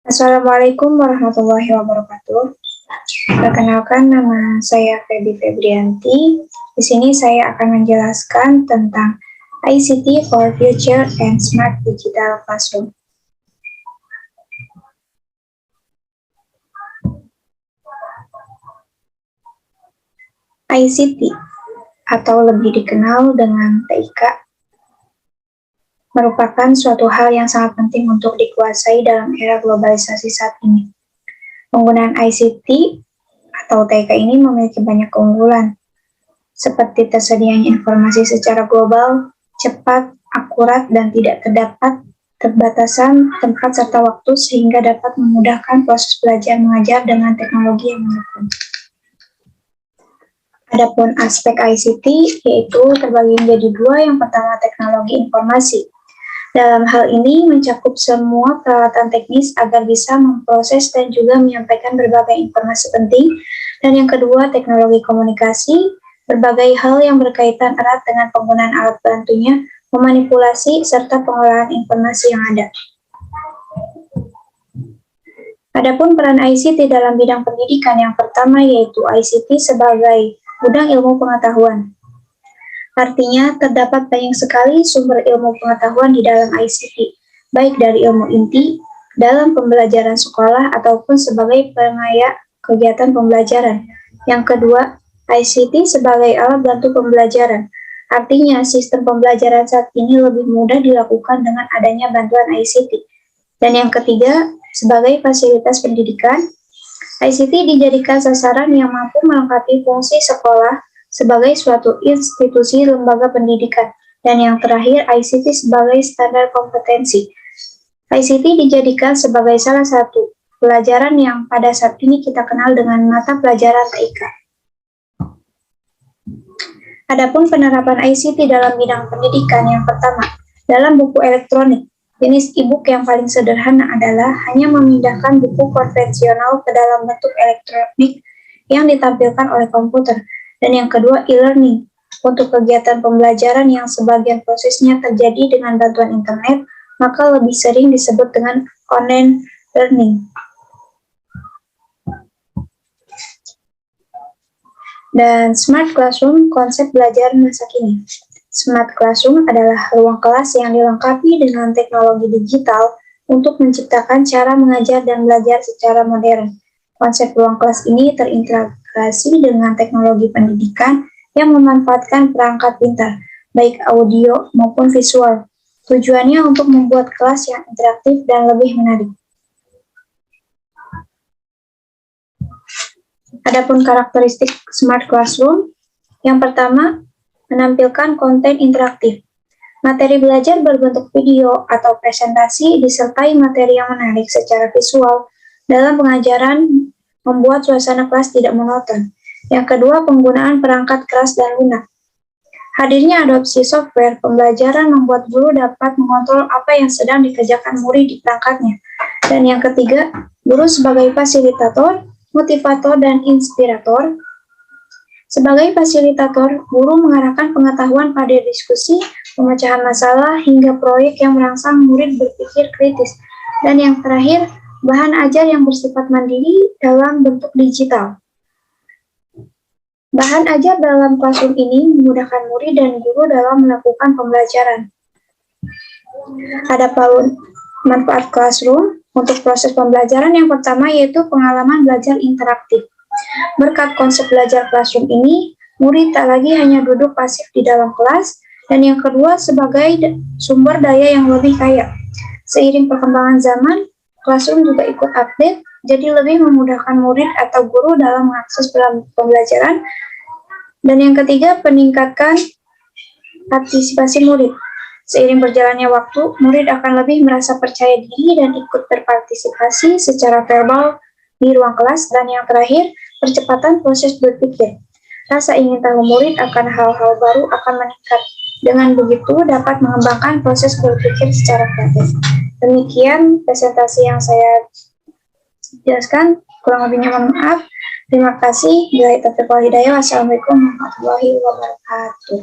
Assalamualaikum warahmatullahi wabarakatuh. Perkenalkan, nama saya Feby Febrianti. Di sini saya akan menjelaskan tentang ICT for Future and Smart Digital Classroom. ICT atau lebih dikenal dengan TIK merupakan suatu hal yang sangat penting untuk dikuasai dalam era globalisasi saat ini. Penggunaan ICT atau TIK ini memiliki banyak keunggulan, seperti tersedianya informasi secara global, cepat, akurat, dan tidak terdapat terbatasan tempat serta waktu sehingga dapat memudahkan proses belajar mengajar dengan teknologi yang mendukung. Adapun aspek ICT yaitu terbagi menjadi dua. Yang pertama, teknologi informasi. Dalam hal ini mencakup semua peralatan teknis agar bisa memproses dan juga menyampaikan berbagai informasi penting. Dan yang kedua, teknologi komunikasi, berbagai hal yang berkaitan erat dengan penggunaan alat bantunya, memanipulasi, serta pengolahan informasi yang ada. Adapun peran ICT dalam bidang pendidikan, yang pertama yaitu ICT sebagai gudang ilmu pengetahuan. Artinya, terdapat banyak sekali sumber ilmu pengetahuan di dalam ICT, baik dari ilmu inti, dalam pembelajaran sekolah, ataupun sebagai pengaya kegiatan pembelajaran. Yang kedua, ICT sebagai alat bantu pembelajaran. Artinya, sistem pembelajaran saat ini lebih mudah dilakukan dengan adanya bantuan ICT. Dan yang ketiga, sebagai fasilitas pendidikan, ICT dijadikan sasaran yang mampu melengkapi fungsi sekolah sebagai suatu institusi lembaga pendidikan. Dan yang terakhir, ICT sebagai standar kompetensi. ICT dijadikan sebagai salah satu pelajaran yang pada saat ini kita kenal dengan mata pelajaran TIK. Adapun penerapan ICT dalam bidang pendidikan, yang pertama, dalam buku elektronik. Jenis e-book yang paling sederhana adalah hanya memindahkan buku konvensional ke dalam bentuk elektronik yang ditampilkan oleh komputer. Dan yang kedua, e-learning, untuk kegiatan pembelajaran yang sebagian prosesnya terjadi dengan bantuan internet, maka lebih sering disebut dengan online learning. Dan smart classroom, konsep belajar masa kini. Smart classroom adalah ruang kelas yang dilengkapi dengan teknologi digital untuk menciptakan cara mengajar dan belajar secara modern. Konsep ruang kelas ini terintegrasi dengan teknologi pendidikan yang memanfaatkan perangkat pintar, baik audio maupun visual. Tujuannya untuk membuat kelas yang interaktif dan lebih menarik. Adapun karakteristik smart classroom, yang pertama, menampilkan konten interaktif. Materi belajar berbentuk video atau presentasi disertai materi yang menarik secara visual dalam pengajaran membuat suasana kelas tidak monoton. Yang kedua, penggunaan perangkat keras dan lunak. Hadirnya adopsi software pembelajaran membuat guru dapat mengontrol apa yang sedang dikerjakan murid di perangkatnya. Dan yang ketiga, guru sebagai fasilitator, motivator, dan inspirator. Sebagai fasilitator, guru mengarahkan pengetahuan pada diskusi, pemecahan masalah, hingga proyek yang merangsang murid berpikir kritis. Dan yang terakhir, bahan ajar yang bersifat mandiri dalam bentuk digital. Bahan ajar dalam classroom ini memudahkan murid dan guru dalam melakukan pembelajaran. Adapun manfaat classroom untuk proses pembelajaran, yang pertama yaitu pengalaman belajar interaktif. Berkat konsep belajar classroom ini, murid tak lagi hanya duduk pasif di dalam kelas, dan yang kedua sebagai sumber daya yang lebih kaya. Seiring perkembangan zaman, classroom juga ikut update, jadi lebih memudahkan murid atau guru dalam mengakses pembelajaran. Dan yang ketiga, peningkatkan partisipasi murid. Seiring berjalannya waktu, murid akan lebih merasa percaya diri dan ikut berpartisipasi secara verbal di ruang kelas. Dan yang terakhir, percepatan proses berpikir. Rasa ingin tahu murid akan hal-hal baru akan meningkat. Dengan begitu, dapat mengembangkan proses berpikir secara kreatif. Demikian presentasi yang saya jelaskan. Kurang lebihnya mohon maaf. Terima kasih. Wassalamualaikum warahmatullahi wabarakatuh.